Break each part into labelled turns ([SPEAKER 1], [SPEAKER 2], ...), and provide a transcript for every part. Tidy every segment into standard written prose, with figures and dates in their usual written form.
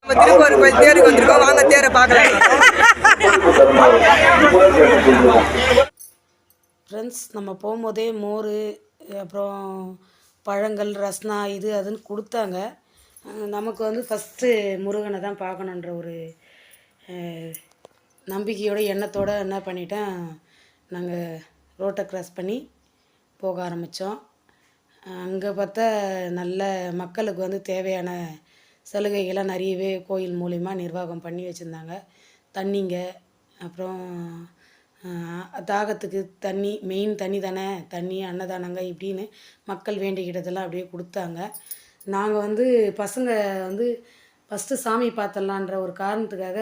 [SPEAKER 1] திருப்பூர் கோயில் தேருக்கு வந்திருக்கோம். வாங்க தேரை பார்க்கலாம்.
[SPEAKER 2] ஃப்ரெண்ட்ஸ், நம்ம போகும்போதே மோர், அப்புறம் பழங்கள், ரஸ்னா இது அதுன்னு கொடுத்தாங்க. நமக்கு வந்து ஃபஸ்ட்டு முருகனை தான் பார்க்கணுன்ற ஒரு நம்பிக்கையோட எண்ணத்தோடு என்ன பண்ணிட்டேன், நாங்கள் ரோட்டை க்ராஸ் பண்ணி போக ஆரம்பித்தோம். அங்கே பார்த்தா நல்ல மக்களுக்கு வந்து தேவையான சலுகைகள்லாம் நிறையவே கோயில் மூலிமா நிர்வாகம் பண்ணி வச்சுருந்தாங்க. தண்ணிங்க, அப்புறம் தாகத்துக்கு தண்ணி, மெயின் தண்ணி தானே, தண்ணி, அன்னதானங்க இப்படின்னு மக்கள் வேண்டிக்கிட்டதெல்லாம் அப்படியே கொடுத்தாங்க. நாங்கள் வந்து பசங்க வந்து ஃபஸ்ட்டு சாமி பார்த்துடலான்ற ஒரு காரணத்துக்காக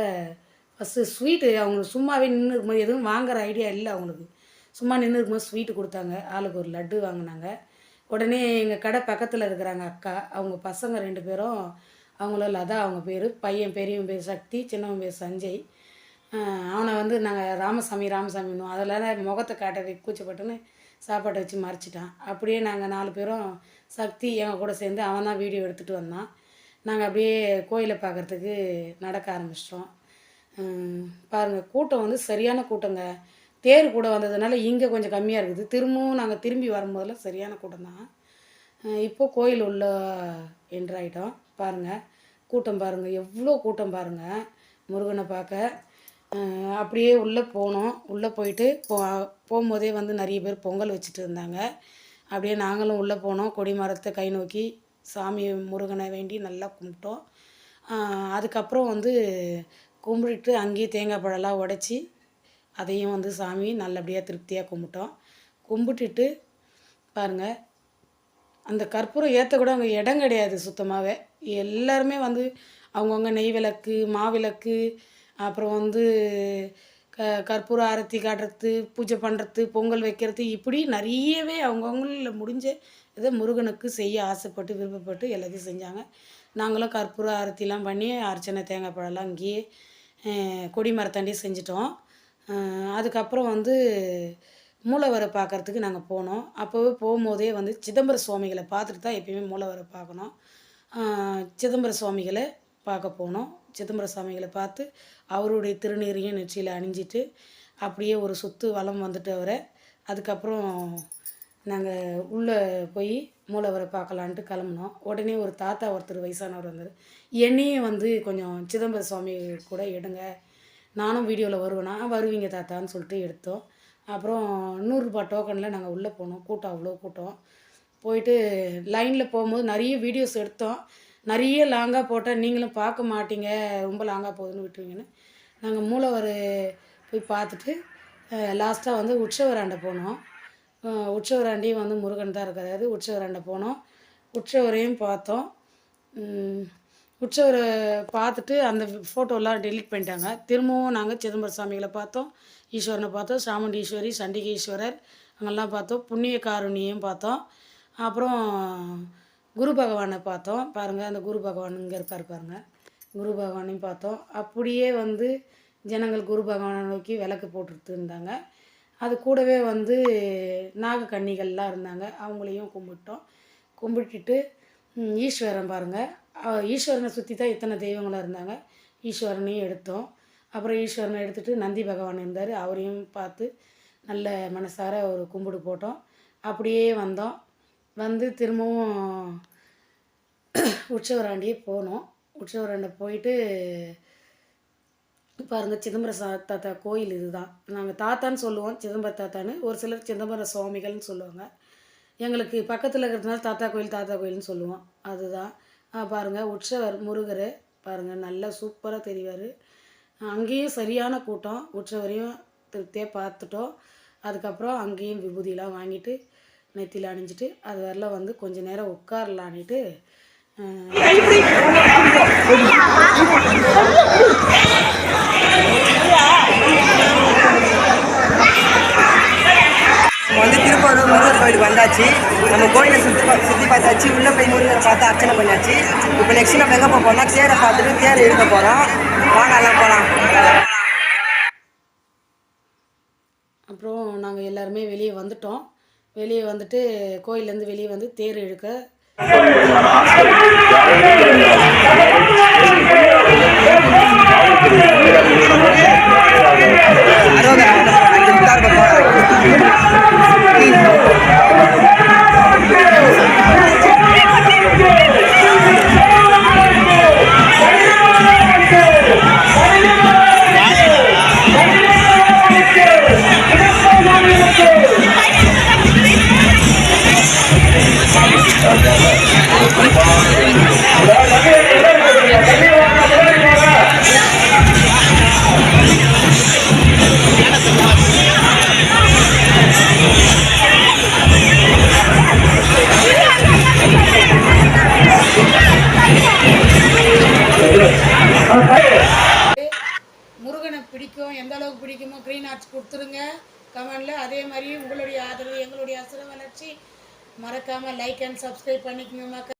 [SPEAKER 2] ஃபஸ்ட்டு ஸ்வீட்டு அவங்களுக்கு சும்மாவே நின்று இருக்கும்போது எதுவும் வாங்குகிற ஐடியா இல்லை அவங்களுக்கு. சும்மா நின்று இருக்கும்போது ஸ்வீட்டு கொடுத்தாங்க. ஆளுக்கு ஒரு லட்டு வாங்கினாங்க. உடனே எங்கள் கடை பக்கத்தில் இருக்கிறாங்க அக்கா, அவங்க பசங்க 2 பேரும், அவங்கள லதா அவங்க பேர், பையன் பெரியவன் பேர் சக்தி, சின்னவன் பேர் சஞ்சய். அவனை வந்து நாங்கள் ராமசாமின்னுவோம். அதில் முகத்தை காட்டவே கூச்சப்பட்டுன்னு சாப்பாட்டை வச்சு மறைச்சிட்டான். அப்படியே நாங்கள் 4 பேரும் சக்தி எங்கள் கூட சேர்ந்து அவன் தான் வீடியோ எடுத்துகிட்டு வந்தான். நாங்கள் அப்படியே கோயிலை பார்க்குறதுக்கு நடக்க ஆரம்பிச்சிட்டோம். பாருங்கள், கூட்டம் வந்து சரியான கூட்டங்க. தேர் கூட வந்ததுனால இங்கே கொஞ்சம் கம்மியாக இருக்குது. திரும்பவும் நாங்கள் திரும்பி வரும்போதெல்லாம் சரியான கூட்டம் தான். இப்போது கோயில் உள்ள என்ட்ராயிட்டோம். பாருங்கள், கூட்டம் பாருங்கள், எவ்வளோ கூட்டம் பாருங்கள் முருகனை பார்க்க. அப்படியே உள்ளே போனோம். உள்ளே போயிட்டு போகும்போதே வந்து நிறைய பேர் பொங்கல் வச்சுட்டு இருந்தாங்க. அப்படியே நாங்களும் உள்ளே போனோம். கொடி மரத்தை கை நோக்கி சாமி முருகனை வேண்டி நல்லா கும்பிட்டோம். அதுக்கப்புறம் வந்து கும்பிட்டுட்டு அங்கேயே தேங்காய் பழம்லாம் உடச்சி அதையும் வந்து சாமி நல்லபடியாக திருப்தியாக கும்பிட்டோம். கும்பிட்டுட்டு பாருங்கள், அந்த கற்பூரம் ஏற்றக்கூட அங்கே இடம் கிடையாது சுத்தமாகவே. எல்லாருமே வந்து அவங்கவுங்க நெய் விளக்கு, மாவிளக்கு, அப்புறம் வந்து கற்பூர ஆரத்தி காட்டுறது, பூஜை பண்ணுறது, பொங்கல் வைக்கிறது, இப்படி நிறையவே அவங்கவுங்கள முடிஞ்ச இதை முருகனுக்கு செய்ய ஆசைப்பட்டு விருப்பப்பட்டு எல்லாத்தையும் செஞ்சாங்க. நாங்களும் கற்பூர ஆரத்திலாம் பண்ணி அர்ச்சனை தேங்காய் பழம்லாம் அங்கேயே கொடி மரத்தாண்டியே செஞ்சிட்டோம். அதுக்கப்புறம் வந்து மூலவரை பார்க்குறதுக்கு நாங்கள் போனோம். அப்போவே போகும்போதே வந்து சிதம்பர சுவாமிகளை பார்த்துட்டு தான் எப்பயுமே மூலவரை பார்க்கணும். சிதம்பர சுவாமிகளை பார்க்க போனோம். சிதம்பர சுவாமிகளை பார்த்து அவருடைய திருநீரையும் நெற்றியில் அணிஞ்சிட்டு அப்படியே ஒரு சுற்று வலம் வந்துட்டு அவரை. அதுக்கப்புறம் நாங்கள் உள்ளே போய் மூலவரை பார்க்கலான்ட்டு கிளம்புனோம். உடனே ஒரு தாத்தா ஒருத்தர் வயசானவர் வந்தார். என்னையும் வந்து கொஞ்சம் சிதம்பர சுவாமி கூட எடுங்க, நானும் வீடியோவில் வருவேனா. வருவீங்க தாத்தான்னு சொல்லிட்டு எடுத்தோம். அப்புறம் 100 ரூபாய் டோக்கனில் நாங்கள் உள்ளே போனோம். கூட்டம் அவ்வளோ கூட்டம். போயிட்டு லைனில் போகும்போது நிறைய வீடியோஸ் எடுத்தோம். நிறைய லாங்காக போட்டால் நீங்களும் பார்க்க மாட்டீங்க, ரொம்ப லாங்காக போகுதுன்னு விட்டுருவீங்கன்னு நாங்கள் மூலவர் போய் பார்த்துட்டு லாஸ்ட்டாக வந்து உற்சவராண்டை போனோம். உற்சவராண்டியும் வந்து முருகன் தான் இருக்கிறாரு. உற்சவராண்டை போனோம். உற்சவரையும் பார்த்தோம். உற்சவரை பார்த்துட்டு அந்த ஃபோட்டோலாம் டெலிட் பண்ணிட்டாங்க. திரும்பவும் நாங்கள் சிதம்பர சாமிகளை பார்த்தோம், ஈஸ்வரனை பார்த்தோம், சாமுண்டீஸ்வரி, சண்டிகேஸ்வரர் அங்கெல்லாம் பார்த்தோம். புண்ணிய காருண்யம் பார்த்தோம். அப்புறம் குரு பகவானை பார்த்தோம். பாருங்கள், அந்த குரு பகவான் இங்கே இருப்பார் பாருங்கள், குரு பகவானையும் பார்த்தோம். அப்படியே வந்து ஜனங்கள் குரு பகவானை நோக்கி விளக்கு போட்டுட்டு இருந்தாங்க. அது கூடவே வந்து நாகக்கன்னிகள்லாம் இருந்தாங்க, அவங்களையும் கும்பிட்டோம். கும்பிட்டுட்டு ஈஸ்வரன் பாருங்கள், ஈஸ்வரனை சுற்றி தான் இத்தனை தெய்வங்களும் இருந்தாங்க. ஈஸ்வரனையும் எடுத்தோம். அப்புறம் ஈஸ்வரனை எடுத்துகிட்டு நந்தி பகவான் இருந்தார், அவரையும் பார்த்து நல்ல மனசார ஒரு கும்பிடு போட்டோம். அப்படியே வந்தோம். வந்து திரும்பவும் உற்சவராண்டியே போனோம். உற்சவராண்டை போயிட்டு பாருங்கள், சிதம்பர தாத்தா கோயில் இதுதான். நாங்கள் தாத்தான்னு சொல்லுவோம், சிதம்பர தாத்தான்னு. ஒரு சிலர் சிதம்பர சுவாமிகள்னு சொல்லுவாங்க. எங்களுக்கு பக்கத்தில் இருக்கிறதுனால தாத்தா கோயில்னு சொல்லுவோம். அதுதான் பாருங்கள், உற்சவர் முருகர் பாருங்கள், நல்லா சூப்பராக தெரிவார். அங்கேயும் சரியான கூட்டம். உற்சவரையும் திருப்தியாக பார்த்துட்டோம். அதுக்கப்புறம் அங்கேயும் விபூதியெலாம் வாங்கிட்டு நெத்தியில் அணிஞ்சிட்டு அது வரல வந்து கொஞ்சம் நேரம் உட்காரலான்ட்டு
[SPEAKER 1] வந்து திருப்பூர் முருகர் கோயிலுக்கு வந்தாச்சு. நம்ம கோயிலை சுற்றி பார்த்தாச்சு. உள்ளே போய் முருகரை பார்த்து அர்ச்சனை பண்ணாச்சு. இப்போ நெக்ஸ்ட் நம்ம எங்கே போகிறோம்னா தேரை பார்த்துட்டு தேரை எடுக்க போகிறோம். வாங்க எல்லாம் போகலாம்.
[SPEAKER 2] அப்புறம் நாங்கள் எல்லாருமே வெளியே வந்துட்டோம். வெளியே வந்துட்டு கோயிலேருந்து வெளியே வந்து தேர் இழுக்க
[SPEAKER 1] அரோகரா அந்த வித்தார்
[SPEAKER 2] முருகனை பிடிக்கும், எந்த அளவுக்கு பிடிக்குமோ க்ரீன் ஆர்ட்ஸ் கொடுத்துருங்க கமெண்டில். அதே மாதிரி உங்களுடைய ஆதரவு எங்களுடைய அசுர வளர்ச்சி. மறக்காமல் லைக் அண்ட் சப்ஸ்கிரைப் பண்ணிக்கோங்க மக்கள்.